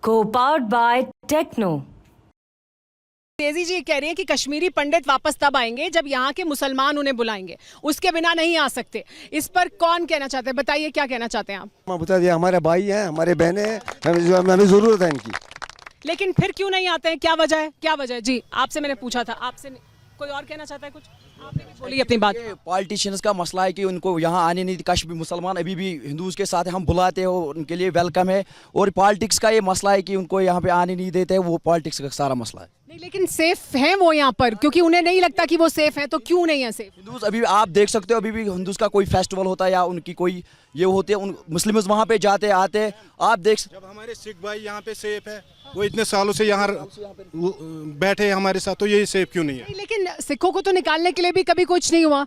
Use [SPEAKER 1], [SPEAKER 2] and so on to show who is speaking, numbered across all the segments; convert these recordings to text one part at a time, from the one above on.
[SPEAKER 1] Co-powered by Techno.
[SPEAKER 2] तेजी जी कह रही हैं कि कश्मीरी पंडित वापस तब आएंगे जब यहाँ के मुसलमान उन्हें बुलाएंगे, उसके बिना नहीं आ सकते। इस पर कौन कहना चाहते हैं, बताइए क्या कहना चाहते हैं आप?
[SPEAKER 3] बता दिया, हमारे भाई हैं, हमारे बहनें हैं, हमें जरूरत है इनकी।
[SPEAKER 2] लेकिन फिर क्यों नहीं आते हैं, क्या वजह है, क्या वजह है? जी आपसे मैंने पूछा था, आपसे कोई और कहना चाहता है कुछ? आपने भी बोली अपनी बात।
[SPEAKER 4] पॉलिटिशियंस का मसला है कि उनको यहाँ आने नहीं, कश्मीर मुसलमान अभी भी हिंदूज के साथ हम बुलाते हैं, उनके लिए वेलकम है। और पॉलिटिक्स का ये मसला है कि उनको यहाँ पे आने नहीं देते, वो पॉलिटिक्स का सारा मसला है।
[SPEAKER 2] नहीं, लेकिन सेफ हैं वो यहाँ पर, क्योंकि उन्हें नहीं लगता कि वो सेफ है, तो क्यों नहीं है सेफ?
[SPEAKER 4] हिंदूज अभी आप देख सकते हो, अभी भी हिंदूज का कोई फेस्टिवल होता है या उनकी कोई ये होते हैं, मुस्लिम्स वहाँ पे जाते आते हैं, आप देख।
[SPEAKER 5] जब हमारे सिख भाई यहाँ पे सेफ है, वो इतने सालों से यहाँ बैठे हमारे साथ, तो ये सेफ क्यों नहीं है?
[SPEAKER 2] लेकिन सिखों को तो निकालने के लिए भी कभी कुछ नहीं हुआ,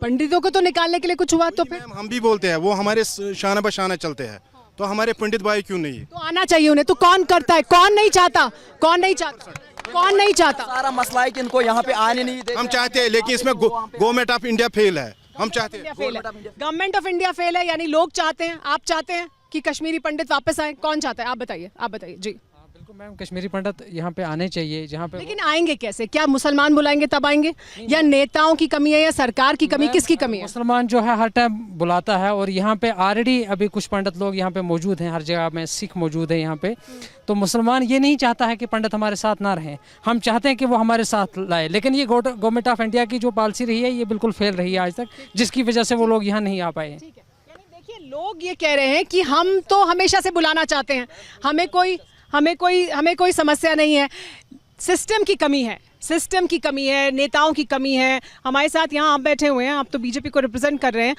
[SPEAKER 2] पंडितों को तो निकालने के लिए कुछ हुआ, तो फिर
[SPEAKER 5] हम भी बोलते हैं वो हमारे शाना बशाना चलते हैं, तो हमारे पंडित भाई क्यों नहीं है?
[SPEAKER 2] तो आना चाहिए उन्हें। तो कौन करता है, कौन नहीं चाहता, कौन नहीं चाहता, कौन नहीं चाहता?
[SPEAKER 4] सारा मसला है कि इनको यहाँ पे आने नहीं देते।
[SPEAKER 5] हम चाहते हैं, लेकिन इसमें गवर्नमेंट ऑफ इंडिया फेल है। हम चाहते हैं
[SPEAKER 2] गवर्नमेंट ऑफ इंडिया फेल है, यानी लोग चाहते हैं, आप चाहते हैं कि कश्मीरी पंडित वापस आए? कौन चाहता है, आप बताइए, आप बताइए जी।
[SPEAKER 6] बिल्कुल मैम, कश्मीरी पंडित यहाँ पे आने चाहिए जहाँ पे।
[SPEAKER 2] लेकिन आएंगे कैसे? क्या मुसलमान बुलाएंगे तब आएंगे, या नेताओं की कमी है, या सरकार की कमी, किसकी कमी है?
[SPEAKER 6] मुसलमान जो है हर टाइम बुलाता है, और यहाँ पे ऑलरेडी अभी कुछ पंडित लोग यहाँ पे मौजूद हैं, हर जगह में सिख मौजूद है यहाँ पे। तो मुसलमान ये नहीं चाहता है कि पंडित हमारे साथ ना रहें, हम चाहते हैं कि वो हमारे साथ लाए। लेकिन ये गवर्नमेंट ऑफ इंडिया की जो पॉलिसी रही है, ये बिल्कुल फेल रही है आज तक, जिसकी वजह से वो लोग यहाँ नहीं आ पाए।
[SPEAKER 2] देखिए, लोग ये कह रहे हैं कि हम तो हमेशा से बुलाना चाहते हैं, हमें कोई समस्या नहीं है, सिस्टम की कमी है, सिस्टम की कमी है, नेताओं की कमी है। हमारे साथ यहाँ आप बैठे हुए हैं, आप तो बीजेपी को रिप्रेजेंट कर रहे हैं।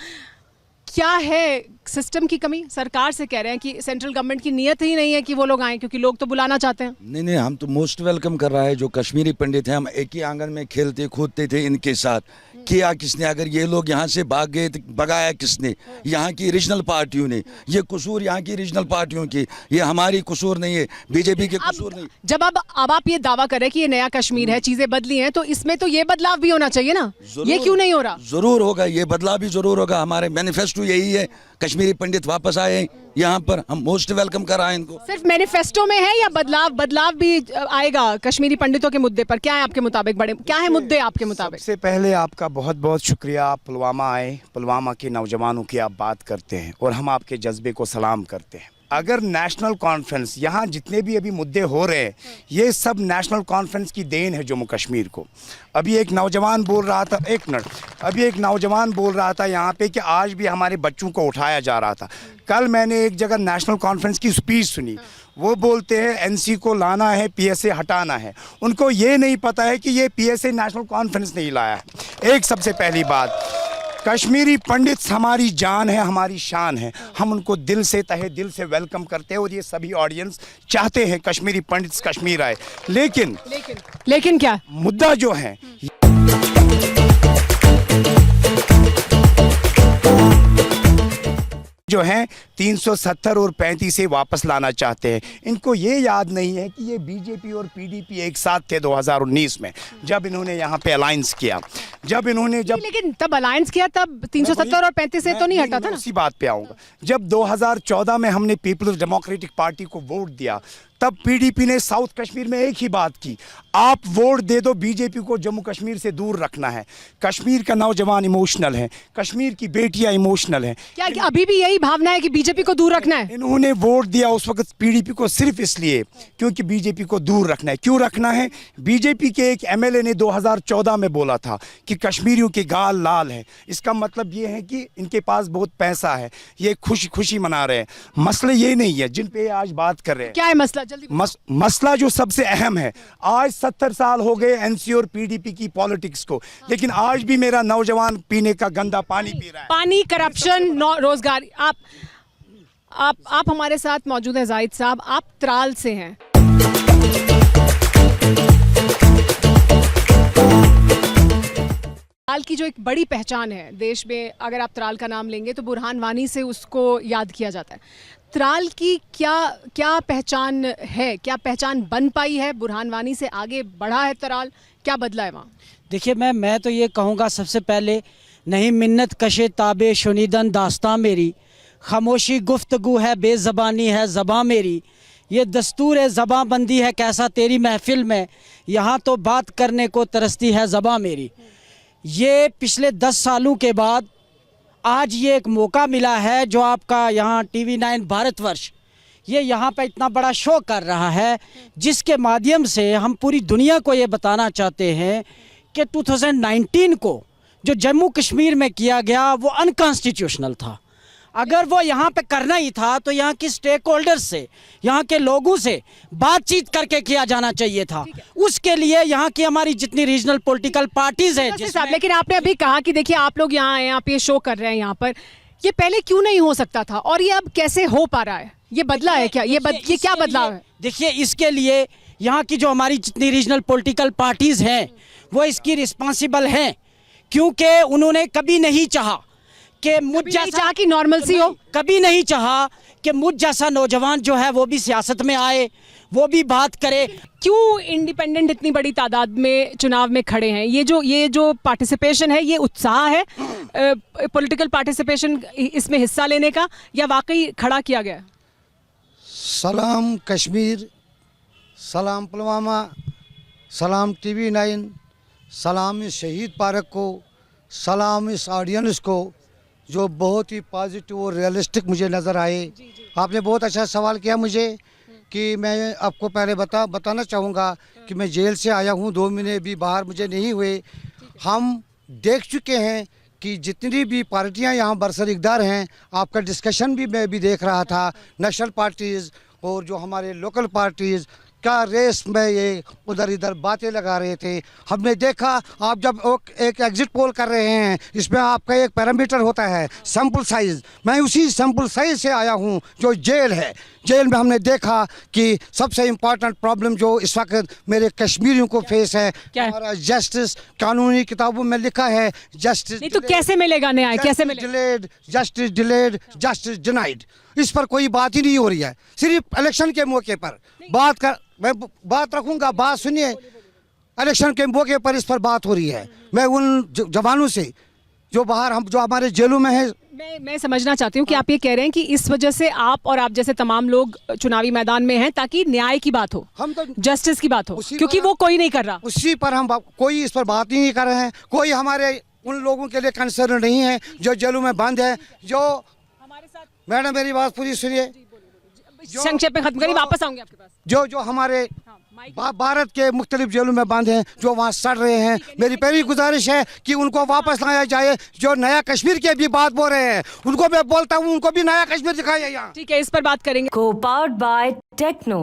[SPEAKER 2] क्या है सिस्टम की कमी? सरकार से कह रहे हैं कि सेंट्रल गवर्नमेंट की नीयत ही नहीं है कि वो लोग आएं, क्योंकि लोग तो बुलाना चाहते हैं।
[SPEAKER 7] नहीं, हम तो मोस्ट वेलकम कर रहा है। जो कश्मीरी पंडित हैं, हम एक ही आंगन में खेलते कूदते थे इनके साथ। किया किसने? अगर ये लोग यहाँ से भाग गए तो भगाया किसने? यहाँ की रीजनल पार्टियों ने। ये कसूर यहाँ की रीजनल पार्टियों की, ये हमारी कसूर नहीं है, बीजेपी के कसूर नहीं।
[SPEAKER 2] जब अब आप ये दावा कर रहे हैं कि ये नया कश्मीर है, चीजें बदली हैं, तो इसमें तो ये बदलाव भी होना चाहिए ना, ये क्यों नहीं हो रहा?
[SPEAKER 7] जरूर होगा, ये बदलाव भी जरूर होगा। हमारे मैनिफेस्टो यही है, कश्मीरी पंडित वापस आए यहाँ पर, हम मोस्ट वेलकम कर रहे हैं इनको।
[SPEAKER 2] सिर्फ मैनिफेस्टो में है, या बदलाव भी आएगा कश्मीरी पंडितों के मुद्दे पर? क्या है आपके मुताबिक, बड़े क्या है मुद्दे आपके मुताबिक?
[SPEAKER 8] सबसे पहले आपका बहुत बहुत शुक्रिया, आप पुलवामा आए, पुलवामा के नौजवानों की आप बात करते हैं, और हम आपके जज्बे को सलाम करते हैं। अगर नेशनल कॉन्फ्रेंस, यहाँ जितने भी अभी मुद्दे हो रहे हैं, ये सब नेशनल कॉन्फ्रेंस की देन है जम्मू कश्मीर को। अभी एक नौजवान बोल रहा था, एक मिनट, अभी एक नौजवान बोल रहा था यहाँ पे कि आज भी हमारे बच्चों को उठाया जा रहा था। कल मैंने एक जगह नेशनल कॉन्फ्रेंस की स्पीच सुनी, वो बोलते हैं एनसी को लाना है, पीएसए हटाना है। उनको ये नहीं पता है कि ये पीएसए नेशनल कॉन्फ्रेंस नहीं लाया है। एक सबसे पहली बात, कश्मीरी पंडित हमारी जान है, हमारी शान है, हम उनको दिल से, तहे दिल से वेलकम करते हैं, और ये सभी ऑडियंस चाहते हैं कश्मीरी पंडित कश्मीर आए। लेकिन
[SPEAKER 2] क्या
[SPEAKER 8] मुद्दा जो है, जो है 370 और 35 से वापस लाना चाहते हैं। इनको ये याद नहीं है कि ये बीजेपी और पीडीपी एक साथ थे 2019 में, जब इन्होंने यहाँ पे अलायंस किया।
[SPEAKER 2] लेकिन तब अलायंस किया, तब 370 और 35 से तो नहीं हटा था ना।
[SPEAKER 8] उसी बात पे आऊँगा। जब 2014 में हमने पीपल्स डेमोक्रेटिक पार्टी को वोट दिया, तब पीडीपी ने साउथ कश्मीर में एक ही बात की, आप वोट दे दो, बीजेपी को जम्मू कश्मीर से दूर रखना है। कश्मीर का नौजवान इमोशनल है, कश्मीर की बेटियां इमोशनल हैं।
[SPEAKER 2] क्या अभी भी यही भावना है कि बीजेपी को दूर रखना है?
[SPEAKER 8] इन्होंने वोट दिया उस वक्त पीडीपी को सिर्फ इसलिए क्योंकि बीजेपी को दूर रखना है। क्यों रखना है? बीजेपी के एक एमएलए ने 2014 में बोला था कि कश्मीरियों के गाल लाल है। इसका मतलब ये है कि इनके पास बहुत पैसा है, ये खुशी मना रहे हैं। मसला ये नहीं है जिन पे आज बात कर रहे हैं।
[SPEAKER 2] क्या है मसला?
[SPEAKER 8] मसला जो सबसे अहम है, आज 70 साल हो गए एनसी और पीडीपी की पॉलिटिक्स को, लेकिन आज भी मेरा नौजवान पीने का गंदा पानी पी रहा है।
[SPEAKER 2] पानी, करप्शन, रोजगार। आप हमारे साथ मौजूद हैं जाहिद साहब, आप त्राल से हैं। त्राल की जो एक बड़ी पहचान है देश में, अगर आप त्राल का नाम लेंगे तो बुरहान वानी से उसको याद किया जाता है। त्राल की क्या पहचान है, क्या पहचान बन पाई है? बुरहान वानी से आगे बढ़ा है त्राल, क्या बदला है वहाँ?
[SPEAKER 9] देखिए मैं तो ये कहूँगा, सबसे पहले नहीं मिन्नत कशे ताबे शुनीदन दास्तां मेरी, खामोशी गुफ्तगू है बेज़बानी है ज़बां मेरी, ये दस्तूर ज़बां बंदी है कैसा तेरी महफिल में, यहाँ तो बात करने को तरसती है ज़बां मेरी। ये पिछले 10 सालों के बाद आज ये एक मौका मिला है जो आपका यहाँ TV9 भारतवर्ष ये यहाँ पे इतना बड़ा शो कर रहा है, जिसके माध्यम से हम पूरी दुनिया को ये बताना चाहते हैं कि 2019 को जो जम्मू कश्मीर में किया गया वो अनकॉन्स्टिट्यूशनल था। अगर वो यहाँ पे करना ही था तो यहाँ की स्टेक होल्डर्स से, यहाँ के लोगों से बातचीत करके किया जाना चाहिए था। उसके लिए यहाँ की हमारी जितनी रीजनल पॉलिटिकल पार्टीज हैं
[SPEAKER 2] साहब, लेकिन आपने अभी कहा कि देखिए आप लोग यहाँ आए, आप ये शो कर रहे हैं यहाँ पर, ये पहले क्यों नहीं हो सकता था और ये अब कैसे हो पा रहा है? ये बदला है क्या? ये क्या बदलाव है?
[SPEAKER 9] देखिए, इसके लिए यहाँ की जो हमारी जितनी रीजनल पॉलिटिकल पार्टीज हैं वो इसकी रिस्पॉन्सिबल हैं, क्योंकि उन्होंने कभी नहीं चाहा कि मुझ जैसा
[SPEAKER 2] कि नॉर्मलसी हो,
[SPEAKER 9] कभी नहीं चाहा कि मुझ जैसा नौजवान जो है वो भी सियासत में आए, वो भी बात करे।
[SPEAKER 2] क्यों इंडिपेंडेंट इतनी बड़ी तादाद में चुनाव में खड़े हैं? ये जो पार्टिसिपेशन है, ये उत्साह है पॉलिटिकल पार्टिसिपेशन इसमें हिस्सा लेने का, या वाकई खड़ा किया गया?
[SPEAKER 3] सलाम कश्मीर, सलाम पुलवामा, सलाम TV9, सलाम इस शहीद पार्क को, सलाम इस ऑडियंस को जो बहुत ही पॉजिटिव और रियलिस्टिक मुझे नज़र आए। आपने बहुत अच्छा सवाल किया मुझे कि मैं आपको पहले बताना चाहूँगा कि मैं जेल से आया हूँ, 2 महीने भी बाहर मुझे नहीं हुए। हम देख चुके हैं कि जितनी भी पार्टियां यहाँ बरसर इक़्तिदार हैं, आपका डिस्कशन भी मैं भी देख रहा था, नेशनल पार्टीज़ और जो हमारे लोकल पार्टीज़ का रेस में ये उधर इधर बातें लगा रहे थे। हमने देखा आप जब एक एग्जिट पोल कर रहे हैं, इसमें आपका एक पैरामीटर होता है सैंपल साइज़। मैं उसी सैंपल साइज़ से आया हूँ जो जेल है। जेल में हमने देखा कि सबसे इम्पोर्टेंट प्रॉब्लम जो इस वक्त मेरे कश्मीरियों को फेस है, हमारा जस्टिस। कानूनी किताबों में लिखा है जस्टिस
[SPEAKER 2] नहीं तो कैसे मिलेगा न्याय? कैसे मिलेगा?
[SPEAKER 3] Delayed, justice delayed, justice denied. इस पर कोई बात ही नहीं हो रही है। सिर्फ इलेक्शन के मौके पर मैं बात रखूंगा, बात सुनिए। इलेक्शन के मौके पर इस पर बात हो रही है। मैं उन जवानों से जो बाहर जो हमारे जेलों में है,
[SPEAKER 2] मैं समझना चाहती हूँ कि आप ये कह रहे हैं कि इस वजह से आप और आप जैसे तमाम लोग चुनावी मैदान में हैं ताकि न्याय की बात हो,
[SPEAKER 3] हम तो
[SPEAKER 2] जस्टिस की बात हो, क्योंकि वो कोई नहीं कर रहा।
[SPEAKER 3] उसी पर हम कोई इस पर बात नहीं कर रहे हैं। कोई हमारे उन लोगों के लिए कंसर्न नहीं है जो जेलों में बंद है। जो
[SPEAKER 2] हमारे साथ,
[SPEAKER 3] मैडम मेरी बात पूरी सुनिए,
[SPEAKER 2] संक्षेप में खत्म करिए, वापस आऊंगे आपके पास।
[SPEAKER 3] जो हमारे भारत के मुख्तलिफ जेलों में बंद हैं, जो वहाँ सड़ रहे हैं, मेरी पहली गुजारिश है कि उनको वापस लाया जाए। जो नया कश्मीर की भी बात बोल रहे हैं, उनको मैं बोलता हूँ उनको भी नया कश्मीर दिखाया यहाँ।
[SPEAKER 2] ठीक है, इस पर बात करेंगे।
[SPEAKER 1] Co-powered by Techno.